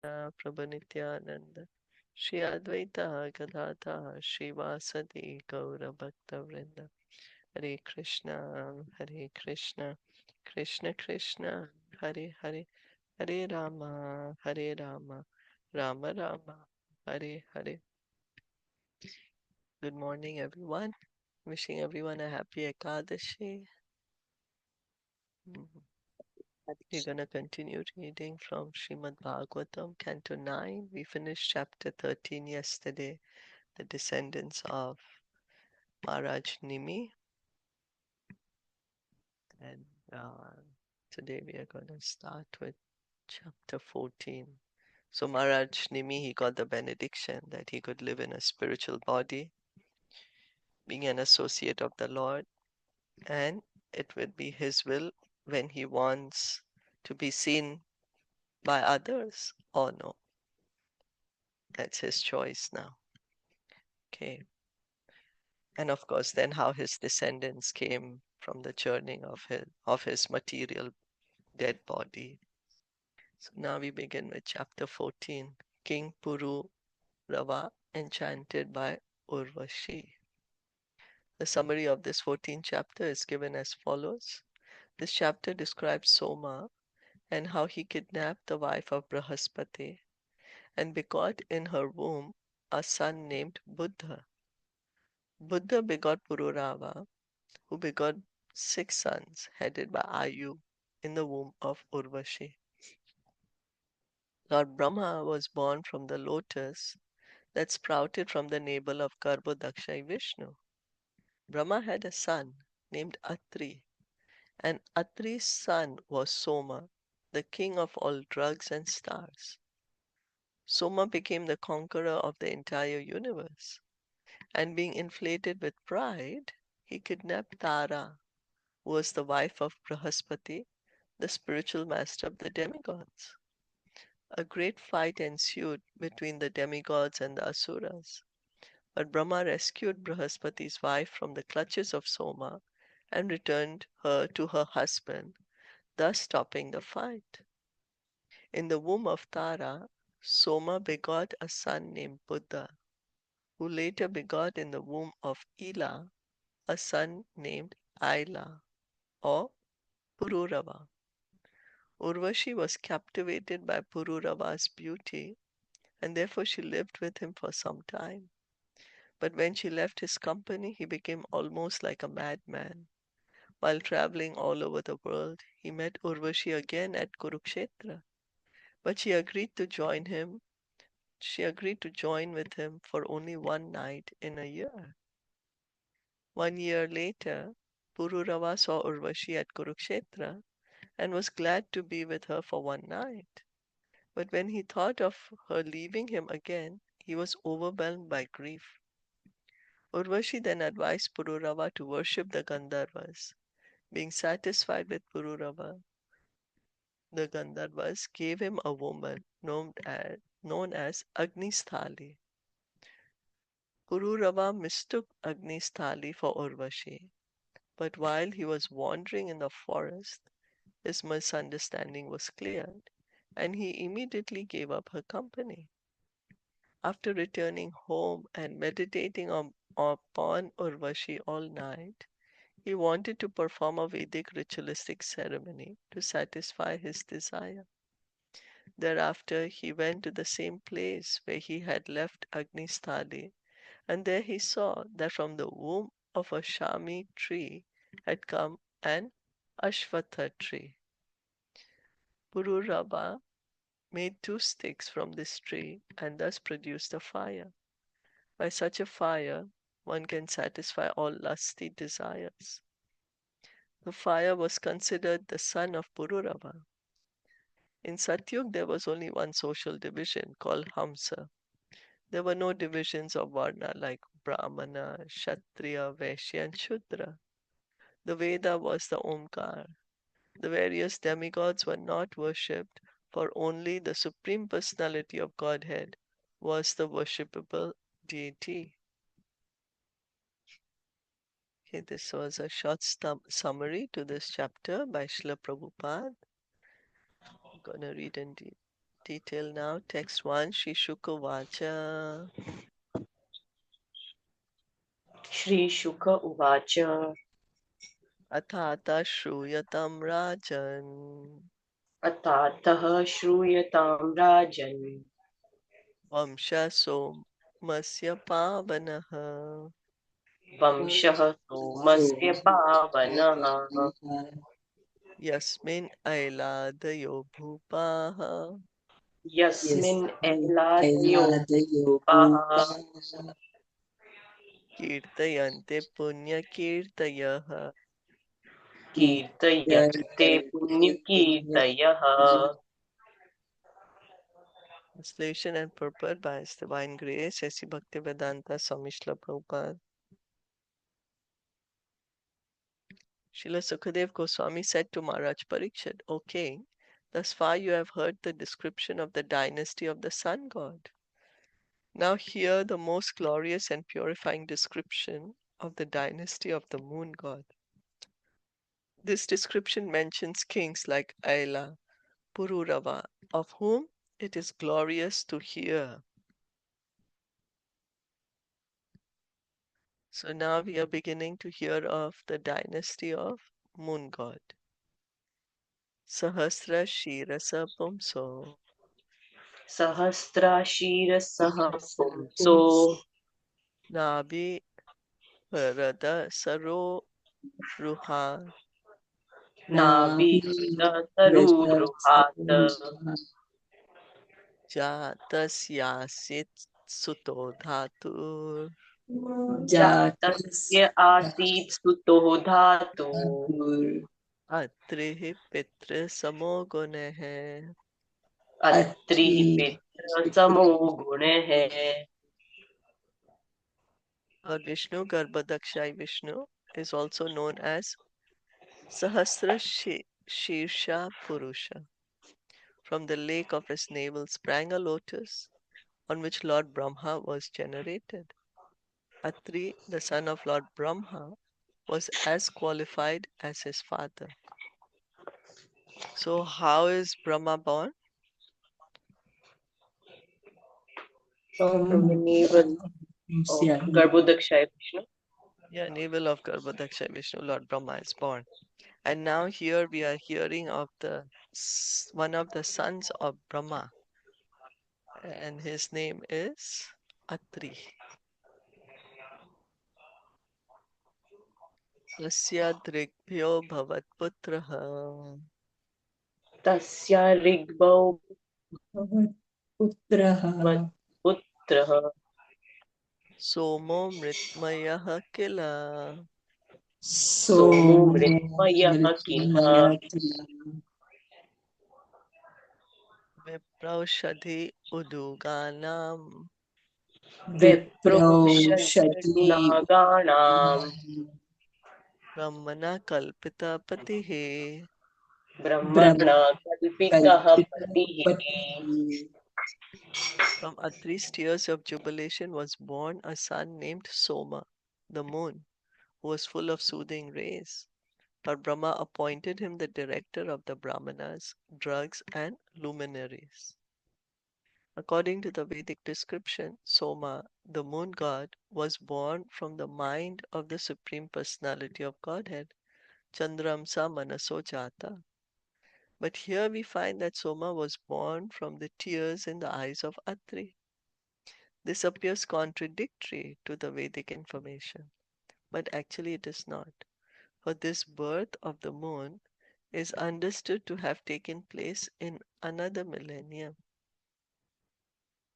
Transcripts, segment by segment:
Prabhu Nityananda, Shri Advaita Gadadha, Shri Vasadi Gaura Bhakta Vrinda, Hare Krishna, Hare Krishna, Krishna Krishna, Hare Hare, Hare Rama, Hare Rama, Rama Rama, Hare Hare. Good morning, everyone. Wishing everyone a happy Ekadashi. We're going to continue reading from Srimad Bhagavatam, Canto 9. We finished chapter 13 yesterday, the descendants of Maharaj Nimi. And today we are going to start with chapter 14. So Maharaj Nimi, he got the benediction that he could live in a spiritual body, being an associate of the Lord, and it would be his will when he wants to be seen by others or no. That's his choice now. Okay. And of course, then how his descendants came from the churning of his material dead body. So now we begin with chapter 14, King Purūravā, enchanted by Urvashi. The summary of this 14th chapter is given as follows. This chapter describes Soma and how he kidnapped the wife of Brahaspati and begot in her womb a son named Buddha. Buddha begot Purūravā, who begot 6 sons headed by Ayu in the womb of Urvashi. Lord Brahma was born from the lotus that sprouted from the navel of Garbhodakshai Vishnu. Brahma had a son named Atri, and Atri's son was Soma, the king of all drugs and stars. Soma became the conqueror of the entire universe, and being inflated with pride, he kidnapped Tara, who was the wife of Brahaspati, the spiritual master of the demigods. A great fight ensued between the demigods and the asuras, but Brahma rescued Brahaspati's wife from the clutches of Soma and returned her to her husband, thus stopping the fight. In the womb of Tara, Soma begot a son named Buddha, who later begot in the womb of Ila a son named Aila or Purūravā. Urvashi was captivated by Purūravā's beauty, and therefore she lived with him for some time. But when she left his company, he became almost like a madman. While traveling all over the world, he met Urvashi again at Kurukshetra, but she agreed to join with him for only one night in a year. 1 year later, Purūravā saw Urvashi at Kurukshetra and was glad to be with her for one night. But when he thought of her leaving him again, he was overwhelmed by grief. Urvashi then advised Purūravā to worship the Gandharvas. Being satisfied with Purūravā, the Gandharvas gave him a woman known as Agnisthali. Purūravā mistook Agnisthali for Urvashi, but while he was wandering in the forest, his misunderstanding was cleared, and he immediately gave up her company. After returning home and meditating upon Urvashi all night, he wanted to perform a Vedic ritualistic ceremony to satisfy his desire. Thereafter, he went to the same place where he had left Agnisthali, and there he saw that from the womb of a Shami tree had come an Ashvatha tree. Purūravā made 2 sticks from this tree and thus produced a fire. By such a fire, one can satisfy all lusty desires. The fire was considered the son of Purūravā. In Satyug, there was only one social division called Hamsa. There were no divisions of Varna like Brahmana, Kshatriya, Vaishya, and Shudra. The Veda was the Omkar. The various demigods were not worshipped, for only the Supreme Personality of Godhead was the worshipable deity. Okay, this was a short summary to this chapter by Srila Prabhupada. I'm going to read in detail now. Text 1, Shri Shuka Vacha. Shri Shuka Uvacha Athata Shruyatam Rajan. Atataha Shruyatam Rajan Vamsha Somasya Pavanaha. Vamshah Somasya Pavanaha Yasmin Ailadayo Bhupaha. Yasmin Ehladayo Paha Kirtayante Punya Kirtayaha. Kirtayante Punya Kirtayaha. Translation and purport by His Divine Grace, S.C. Bhaktivedanta Swami Srila Prabhupada. Srila Sukadev Goswami said to Maharaj Parikshit, O king, thus far you have heard the description of the dynasty of the sun god. Now hear the most glorious and purifying description of the dynasty of the moon god. This description mentions kings like Aila, Purūravā, of whom it is glorious to hear. So now we are beginning to hear of the dynasty of moon god. Sahasra Shirasa Pumso Sahasra Shira Saha Pumso Nabi Parada Saro Ruha Nabi Hrida Sarubruhata Jatasyasit Suto Dhatur Jatasya Asit Suto Dhatu Atrihi Pitra Samogunehe. Atrihi Pitra Samo Gunehe. Lord Vishnu, Garbhadakshay Vishnu, is also known as Sahasra Shirsha Purusha. From the lake of his navel sprang a lotus on which Lord Brahma was generated. Atri, the son of Lord Brahma, was as qualified as his father. So, how is Brahma born? From the navel of Garbhodakshaya Vishnu. Yeah, navel of Garbhodaksha Vishnu, Lord Brahma is born. And now here we are hearing of one of the sons of Brahma, and his name is Atri. Tasya Drigbhyo Bhavat Putraha Tasya Rigbhau Putraha Putraha Somo Mritmayaha Kila Somu Somo Mritmayaha Kilha Mritmayatila Vipraushadhi Uduganam Vipraushati Viproshadinaganam Brahmana Kalpita Patihe. Brahmana Kalpitaha Brahmakalpita Patihi. Patihi. From Atri's tears of jubilation was born a son named Soma, the moon, who was full of soothing rays. Lord Brahma appointed him the director of the Brahmanas, drugs, and luminaries. According to the Vedic description, Soma, the moon god, was born from the mind of the Supreme Personality of Godhead, Chandramsa Manaso Jata. But here we find that Soma was born from the tears in the eyes of Atri. This appears contradictory to the Vedic information, but actually it is not, for this birth of the moon is understood to have taken place in another millennium.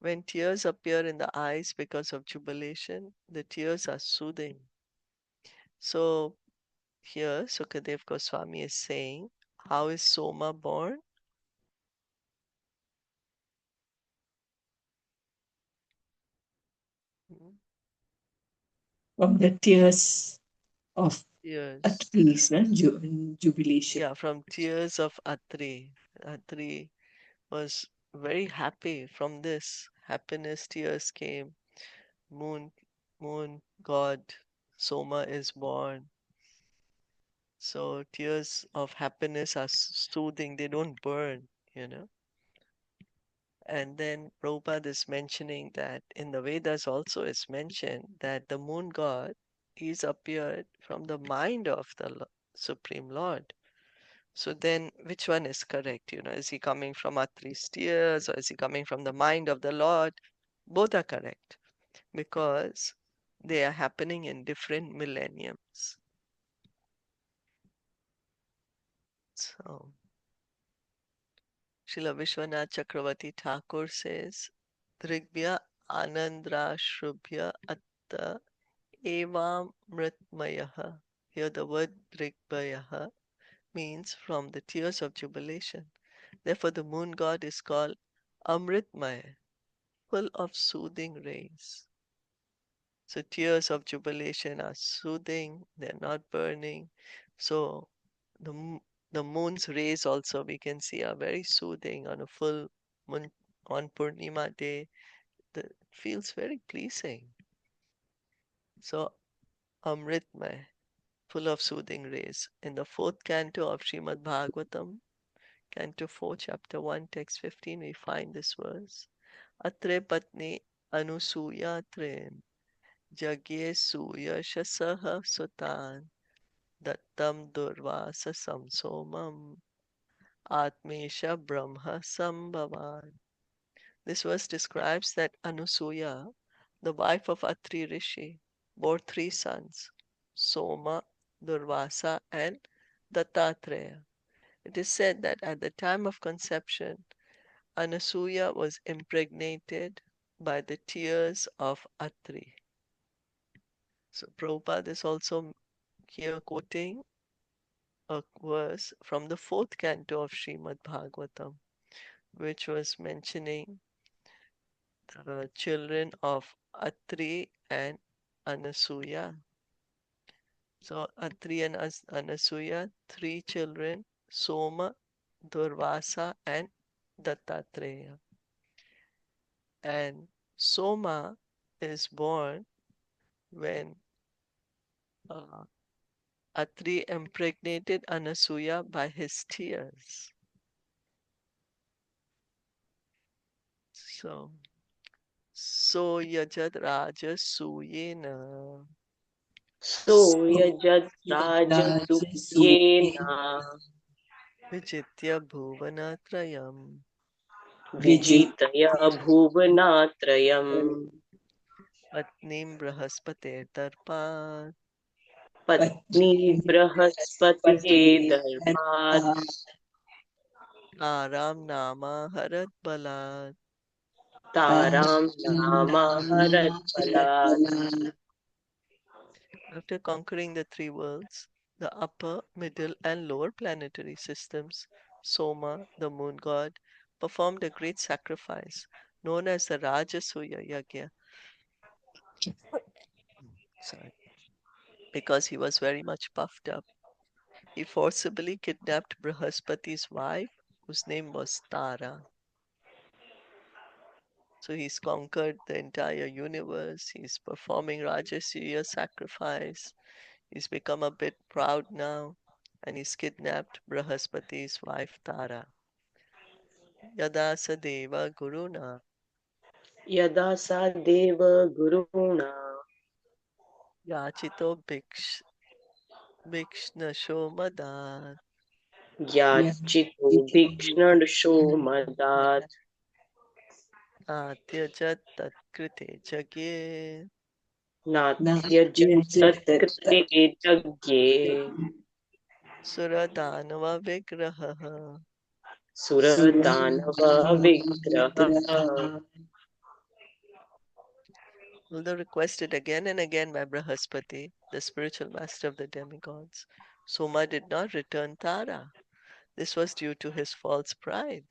When tears appear in the eyes because of jubilation, the tears are soothing. So here Sukadev Goswami is saying, how is Soma born? Hmm, From the tears of Tears. Atris, jubilation. Yeah, from tears of Atri. Atri was very happy from this. Happiness tears came. Moon, moon god Soma is born. So tears of happiness are soothing. They don't burn, you know. And then Prabhupada is mentioning that in the Vedas also is mentioned that the moon god is appeared from the mind of the Supreme Lord. So then which one is correct? Is he coming from Atri's tears or is he coming from the mind of the Lord? Both are correct because they are happening in different millenniums. So Srila Vishwanath Chakravarti Thakur says, Drigbhya Anandra Shrubhya Atta Evam Mritmayaha. Here the word Drigbhayaha means from the tears of jubilation. Therefore the moon god is called Amritmaya, full of soothing rays. So tears of jubilation are soothing, they're not burning. So the, the moon's rays also we can see are very soothing on a full moon on Purnima day. It feels very pleasing. So Amritmay, full of soothing rays. In the fourth canto of Srimad Bhagavatam, Canto 4, Chapter 1, Text 15, we find this verse. Atre patni anusuya tren jagye suyashasaha sutan dattam durvasa samsomam atmesha brahma sambhavan. This verse describes that Anusuya, the wife of Atri Rishi, bore three sons, Soma, Durvasa, and Dattatreya. It is said that at the time of conception, Anasuya was impregnated by the tears of Atri. So Prabhupada is also here quoting a verse from the fourth canto of Srimad Bhagavatam, which was mentioning the children of Atri and Anasuya. So Atri and Anasuya, three children, Soma, Durvasa, and Dattatreya. And Soma is born when Atri impregnated Anasuya by his tears. So yajad raja suyena So yajat rajasuyena vijitya bhuvanatrayam vijitaya bhuvanatrayam patnim brahaspate tarpat patni brahaspati darpat aram nama harat balat. taram nama harat palat. After conquering the three worlds, the upper, middle, and lower planetary systems, Soma, the moon god, performed a great sacrifice known as the Rajasuya Yagya. Sorry. Because he was very much puffed up. He forcibly kidnapped Brihaspati's wife, whose name was Tara. So he's conquered the entire universe. He's performing Rajasuya sacrifice. He's become a bit proud now, and he's kidnapped Brihaspati's wife Tara. Yada Sadeva Guruna Yada sa deva guruna Yachito Bhikshna Madat yachito bhikshnarsho madat Atyajat Tatkrite Jagye natyajat tatkrite jagye Suradanava Vigraha. suradanava vigraha. Although requested again and again by Brihaspati, the spiritual master of the demigods, Soma did not return Tara. This was due to his false pride.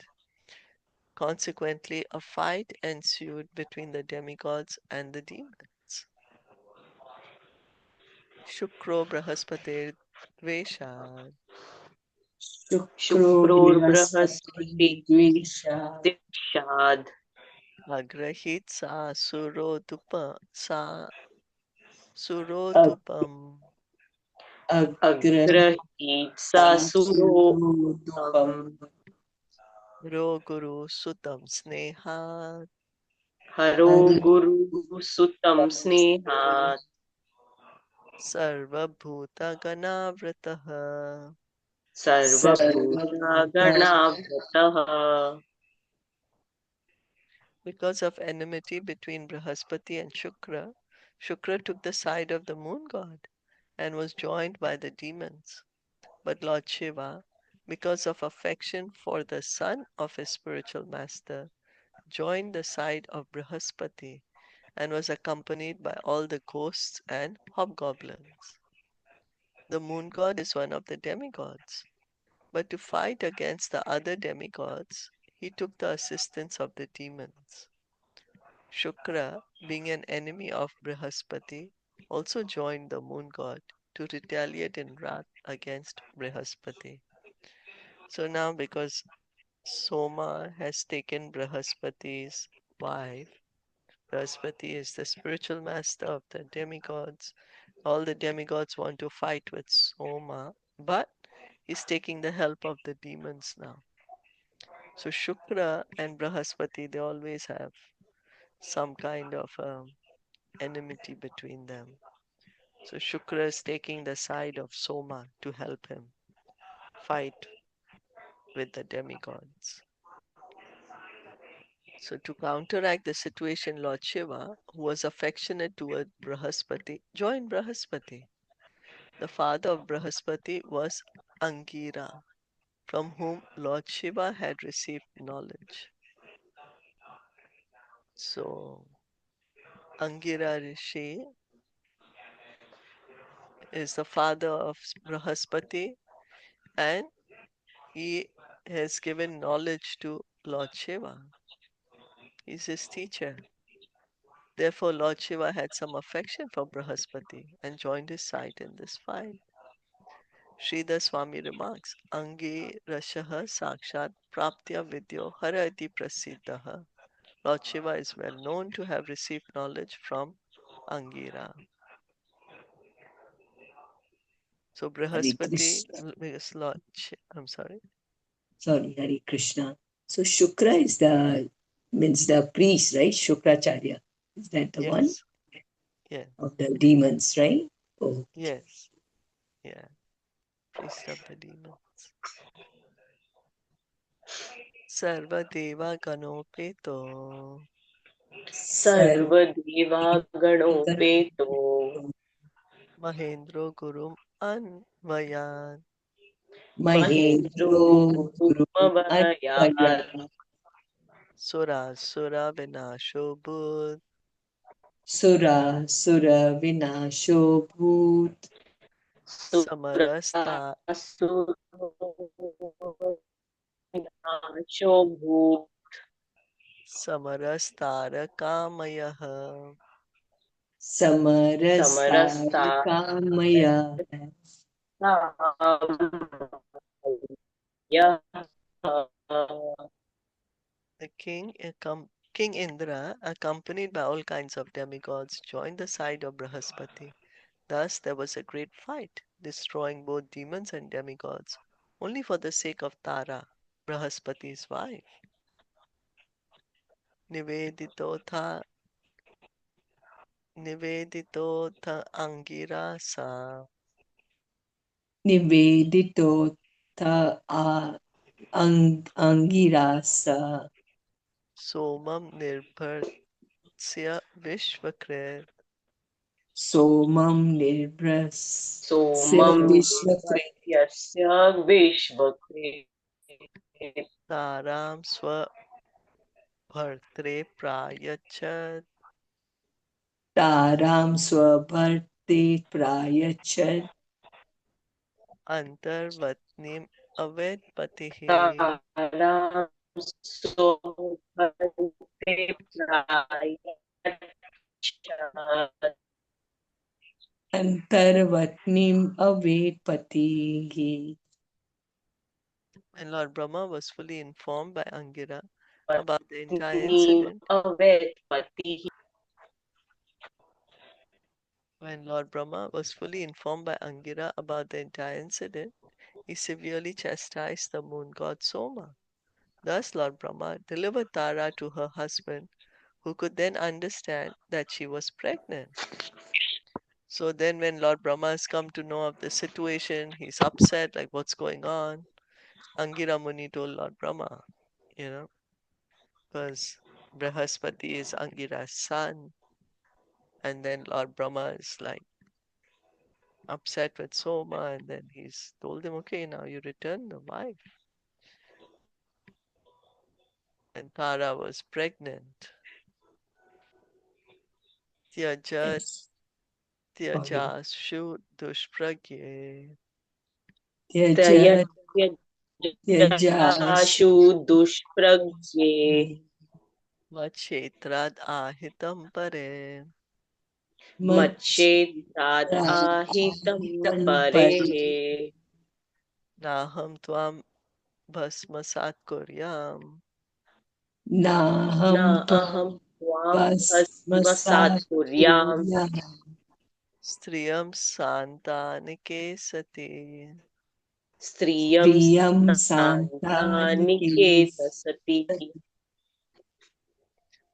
Consequently, a fight ensued between the demigods and the demons. Shukro Brihaspati Dveshad Shukror brahaspati dikshad Agrahit Sa Surodupam. agrahit sasurodham Ro Guru Sutam Snehat Haro Guru Sutam Snehat Sarva Bhuta Ganavratah. Sarvabhuta Ganavratah. Because of enmity between Brihaspati and Shukra, Shukra took the side of the moon god and was joined by the demons. But Lord Shiva, because of affection for the son of his spiritual master, joined the side of Brihaspati and was accompanied by all the ghosts and hobgoblins. The moon god is one of the demigods, but to fight against the other demigods, he took the assistance of the demons. Shukra, being an enemy of Brihaspati, also joined the moon god to retaliate in wrath against Brihaspati. So now, because Soma has taken Brihaspati's wife, Brihaspati is the spiritual master of the demigods. All the demigods want to fight with Soma, but he's taking the help of the demons now. So Shukra and Brihaspati, they always have some kind of enmity between them. So Shukra is taking the side of Soma to help him fight with the demigods. So to counteract the situation, Lord Shiva, who was affectionate toward Brihaspati, joined Brihaspati. The father of Brihaspati was Angira, from whom Lord Shiva had received knowledge. So Angira Rishi is the father of Brihaspati, and he has given knowledge to Lord Shiva. He's his teacher. Therefore, Lord Shiva had some affection for Brihaspati and joined his side in this fight. Sridhar Swami remarks, Angi Rashaha Sakshat Praptya Vidyo Harati Prasiddhaha. Lord Shiva is well known to have received knowledge from Angira. So Hare Brihaspati Krishna. is Lord I'm sorry. Sorry, Hare Krishna. So Shukra is means the priest, right? Shukracharya. Is that the one Yes. Yeah. of the demons, right? Oh, Yes. Yeah. Priest of the demons. Sarva Deva Ganopeto Sarvadeva Ganopeto Mahendro Gurum Anvayad Mahendro Mahendro Guru Gurumavayat Advaya Sura Sura Vinasho Bud Sura Vinasho Bhut Samarasta Surasura Shobhu Samarastara Kamayaha Samarasta Samarastarkamaya. The King Indra, accompanied by all kinds of demigods, joined the side of Brihaspati. Thus there was a great fight, destroying both demons and demigods, only for the sake of Tara, Brihaspati's wife. Nivedito tha Angirasa Nivedito ta angirasa Somam Nirbharsya Vishvakrit. somam nirbhrasya Somam vishvakrit Yasya Vishvakre Taram Swabhartre Prayachat taram swabharte prayachat Antarvatnim Avedpatihi. Taram Sobhante Prayachat antarvatnim avedpatihi. And Lord Brahma was fully informed by Angira about the entire Patnim incident. Avedpatihi When Lord Brahma was fully informed by Angira about the entire incident, he severely chastised the moon god Soma. Thus Lord Brahma delivered Tara to her husband, who could then understand that she was pregnant. So then when Lord Brahma has come to know of the situation, he's upset, like what's going on? Angira Muni told Lord Brahma, because Brihaspati is Angira's son. And then Lord Brahma is like upset with Soma, and then he's told him, okay, now you return the wife. And Tara was pregnant. Tyaja Yes. Tyajashu Dushpragye. Tyaja Tyajashu dushpragye Vachetrad ahitam pare. macchetrad ahitam pare Naham tvam bhasmasat kuryam. Naham na aham tvam bhasmasat Vasmasat kuryam Striyam santanike sati. striyam Striyam santanike Santanikes. sati.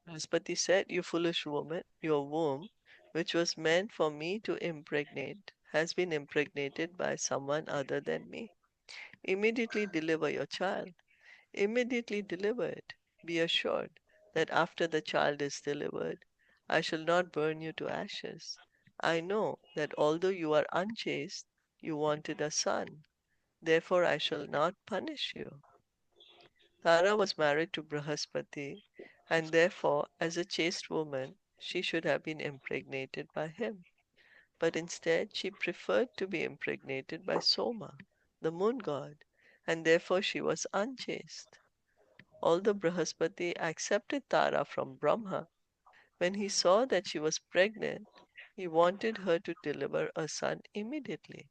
Brihaspati said, you foolish woman, your womb, which was meant for me to impregnate, has been impregnated by someone other than me. Immediately deliver your child. Immediately deliver it. Be assured that after the child is delivered, I shall not burn you to ashes. I know that although you are unchaste, you wanted a son. Therefore, I shall not punish you. Tara was married to Brihaspati, and therefore, as a chaste woman, she should have been impregnated by him. But instead, she preferred to be impregnated by Soma, the moon god, and therefore she was unchaste. Although Brihaspati accepted Tara from Brahma, when he saw that she was pregnant, he wanted her to deliver a son immediately.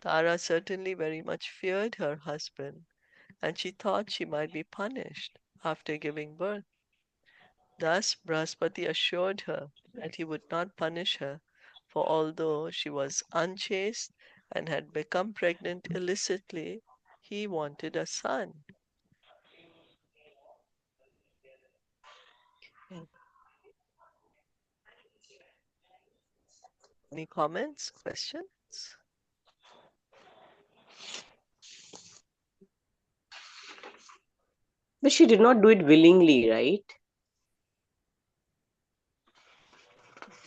Tara certainly very much feared her husband, and she thought she might be punished after giving birth. Thus Brihaspati assured her that he would not punish her, for although she was unchaste and had become pregnant illicitly, he wanted a son. Any comments, questions? But she did not do it willingly, right?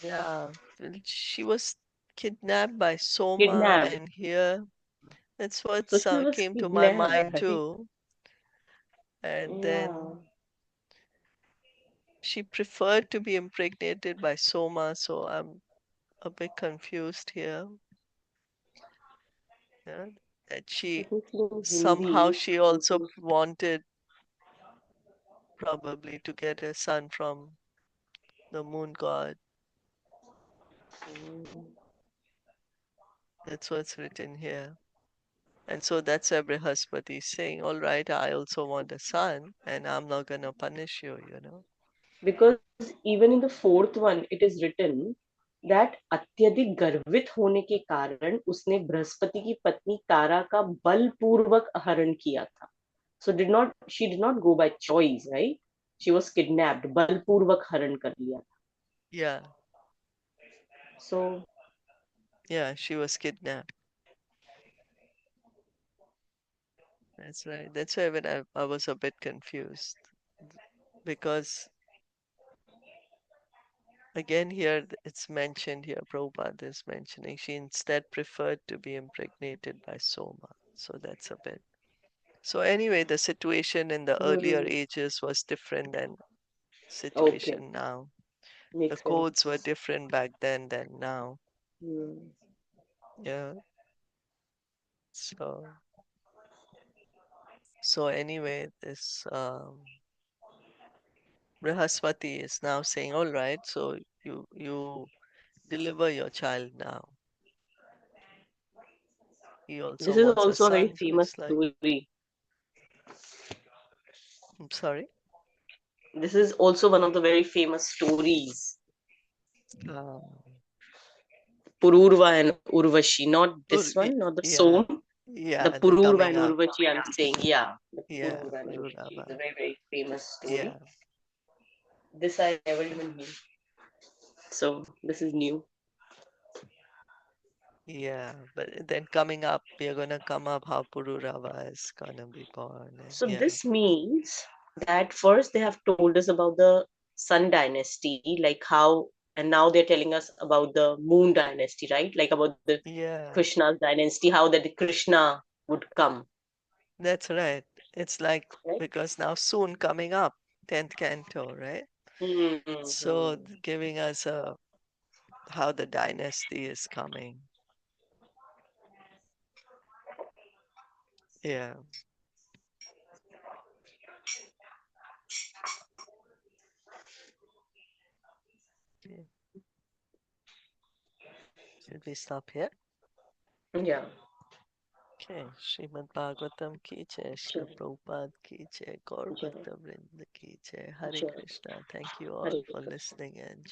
Yeah, well, she was kidnapped by Soma, Kidnapped. and here that's what So she was came to my kidnapped, mind right? too. And Yeah. then she preferred to be impregnated by Soma, so I'm a bit confused here. Yeah, that I she think in somehow Hindi. she also wanted probably to get a son from the moon god. Mm. That's what's written here. And so that's why Brihaspati is saying, all right, I also want a son, and I'm not going to punish you. Because even in the fourth one, it is written that अत्यधिक गर्वित होने के कारण उसने बृहस्पति की पत्नी तारा का बलपूर्वक हरण किया था. So she did not go by choice, right? She was kidnapped. बलपूर्वक हरण कर लिया था. Yeah, So yeah, she was kidnapped. That's right. That's why when I was a bit confused. Because again, here it's mentioned here, Prabhupada is mentioning, she instead preferred to be impregnated by Soma. So that's a bit. So anyway, the situation in the earlier ages was different than okay, situation now. The makes sense. codes were different back then than now. Hmm. Yeah. So anyway, this Brihaspati is now saying, all right, so you deliver your child now. He also This is wants a also a very son, so famous it's like, story. I'm sorry. This is also one of the very famous stories. Um, Purūravā and Urvashi, not Ur, this one, not the yeah, Som. Yeah, The the Purūravā coming and up. Urvashi, I'm saying, yeah, the Yeah, Purūravā and Urvashi is Purūravā. a very, very famous story. Yeah, This I never even knew. So this is new. yeah. But then coming up, we're gonna come up how Purūravā is gonna be born. And So yeah, this means that first they have told us about the Sun dynasty, like how, and now they're telling us about the Moon dynasty, right? Like about the yeah, Krishna's dynasty, how that Krishna would come, that's right. It's like right? because now soon coming up, 10th canto, right? So Mm-hmm. giving us a how the dynasty is coming. Yeah. Okay. Should we stop here? Yeah. Okay. Srimad Bhagavatam ki jai, Srila Sure. Prabhupada ki jai, Gaur Sure. Bhakta Vrinda ki jai. Hare Sure. Krishna. Thank you all Hare for Krishna. listening and